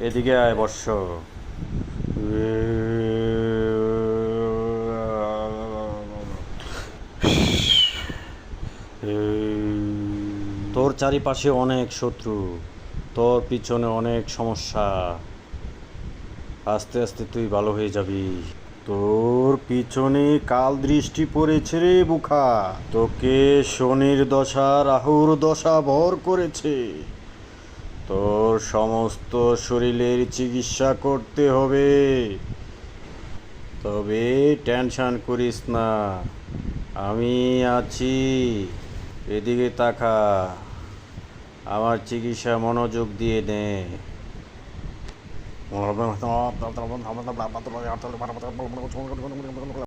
এদিকে আয় বর্ষ। তোর চারিপাশে অনেক শত্রু, তোর পিছনে অনেক সমস্যা। আস্তে আস্তে তুই ভালো হয়ে যাবি। তোর পিছনে কাল দৃষ্টি পড়েছে রে বুখা। তোকে শনির দশা রাহুর দশা ভর করেছে। তোর সমস্ত শরীরের চিকিৎসা করতে হবে। তবে টেনশন করিস না, আমি আছি। এদিকে তাকা, আমার চিকিৎসা মনোযোগ দিয়ে নে।